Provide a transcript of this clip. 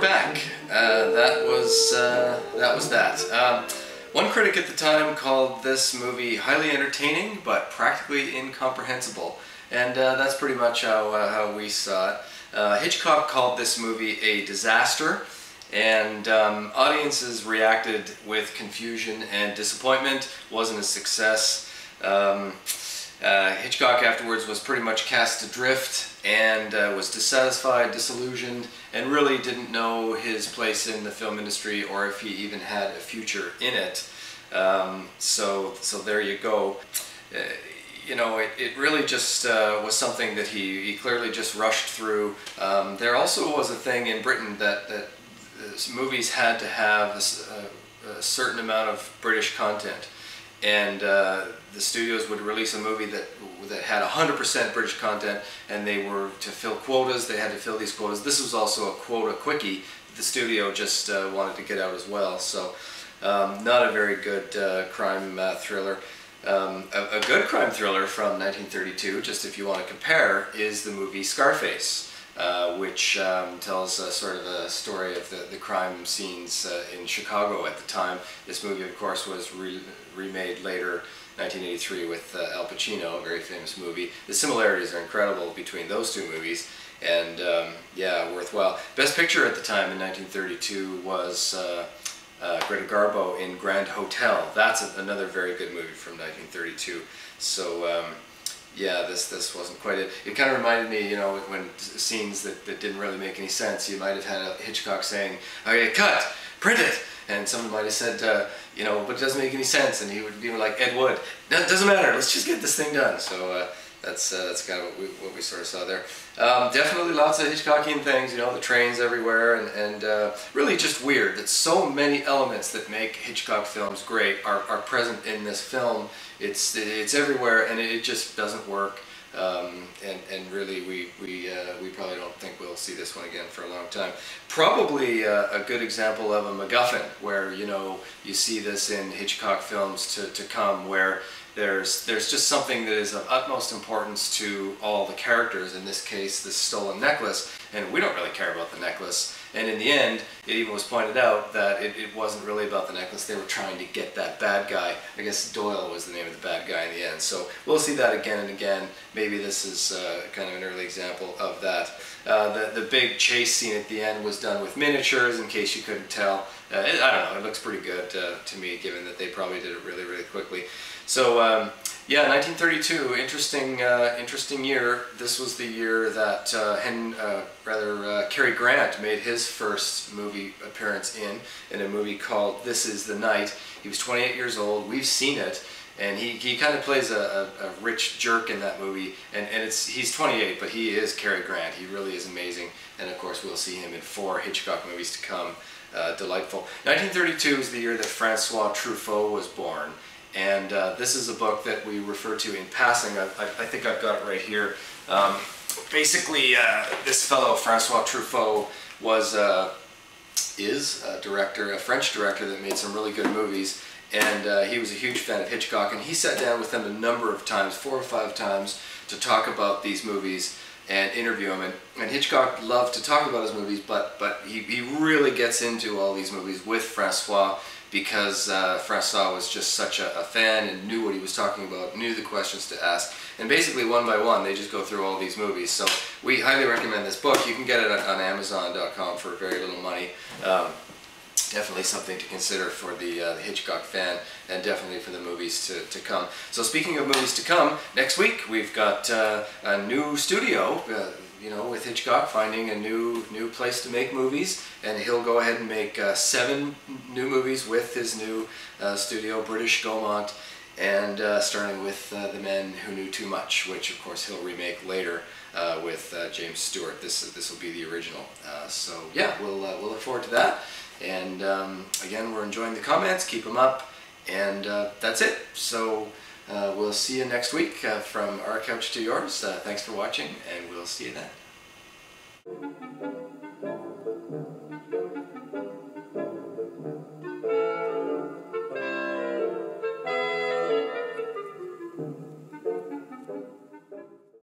back. That was that. One critic at the time called this movie highly entertaining, but practically incomprehensible, and that's pretty much how we saw it. Hitchcock called this movie a disaster, and audiences reacted with confusion and disappointment. Wasn't a success. Hitchcock afterwards was pretty much cast adrift and was dissatisfied, disillusioned, and really didn't know his place in the film industry or if he even had a future in it. So there you go. You know, it really just was something that he clearly just rushed through. There also was a thing in Britain that movies had to have a certain amount of British content. And the studios would release a movie that had 100% British content, and they were to fill quotas. They had to fill these quotas. This was also a quota quickie. The studio just wanted to get out as well. So not a very good crime thriller. A good crime thriller from 1932, just if you want to compare, is the movie Scarface, which tells sort of a story of the crime scenes in Chicago at the time. This movie, of course, was remade later, 1983, with Al Pacino, a very famous movie. The similarities are incredible between those two movies, and yeah, worthwhile. Best Picture at the time in 1932 was Greta Garbo in Grand Hotel. That's another very good movie from 1932. So yeah, this wasn't quite it. It kind of reminded me, you know, when scenes that didn't really make any sense. You might have had a Hitchcock saying, "Okay, cut, print it," and someone might have said, you know, "But it doesn't make any sense," and he would be like Ed Wood, "No, it doesn't matter. Let's just get this thing done." So that's kind of what we sort of saw there. Definitely lots of Hitchcockian things, you know, the trains everywhere, and really just weird that so many elements that make Hitchcock films great are present in this film. It's everywhere, and it just doesn't work. And really, we probably don't think we'll see this one again for a long time. Probably a good example of a MacGuffin, where, you know, you see this in Hitchcock films to come, where there's just something that is of utmost importance to all the characters, in this case this stolen necklace, and we don't really care about the necklace. And in the end, it even was pointed out that it wasn't really about the necklace. They were trying to get that bad guy. I guess Doyle was the name of the bad guy in the end. So we'll see that again and again. Maybe this is kind of an early example of that. The big chase scene at the end was done with miniatures, in case you couldn't tell. I don't know, it looks pretty good to me, given that they probably did it really, really quickly. So yeah, 1932, interesting year. This was the year that Cary Grant made his first movie appearance in a movie called This Is the Night. He was 28 years old. We've seen it, and he kind of plays a rich jerk in that movie. And he's 28, but he is Cary Grant. He really is amazing. And of course, we'll see him in 4 Hitchcock movies to come. Delightful. 1932 is the year that Francois Truffaut was born. And this is a book that we refer to in passing. I think I've got it right here. Basically, this fellow, Francois Truffaut, is a director, a French director that made some really good movies. And he was a huge fan of Hitchcock. And he sat down with him a number of times, 4 or 5 times, to talk about these movies and interview him. And Hitchcock loved to talk about his movies, but he really gets into all these movies with Francois, because Francois was just such a fan and knew what he was talking about, knew the questions to ask. And basically, one by one, they just go through all these movies. So we highly recommend this book. You can get it on Amazon.com for very little money. Definitely something to consider for the Hitchcock fan, and definitely for the movies to come. So speaking of movies to come, next week we've got a new studio, you know, with Hitchcock finding a new place to make movies, and he'll go ahead and make 7 new movies with his new studio, British Gaumont, and starting with The Men Who Knew Too Much, which of course he'll remake later with James Stewart. This will be the original. So yeah, we'll look forward to that. And again, we're enjoying the comments. Keep them up, and that's it. So we'll see you next week from our couch to yours. Thanks for watching, and we'll see you then.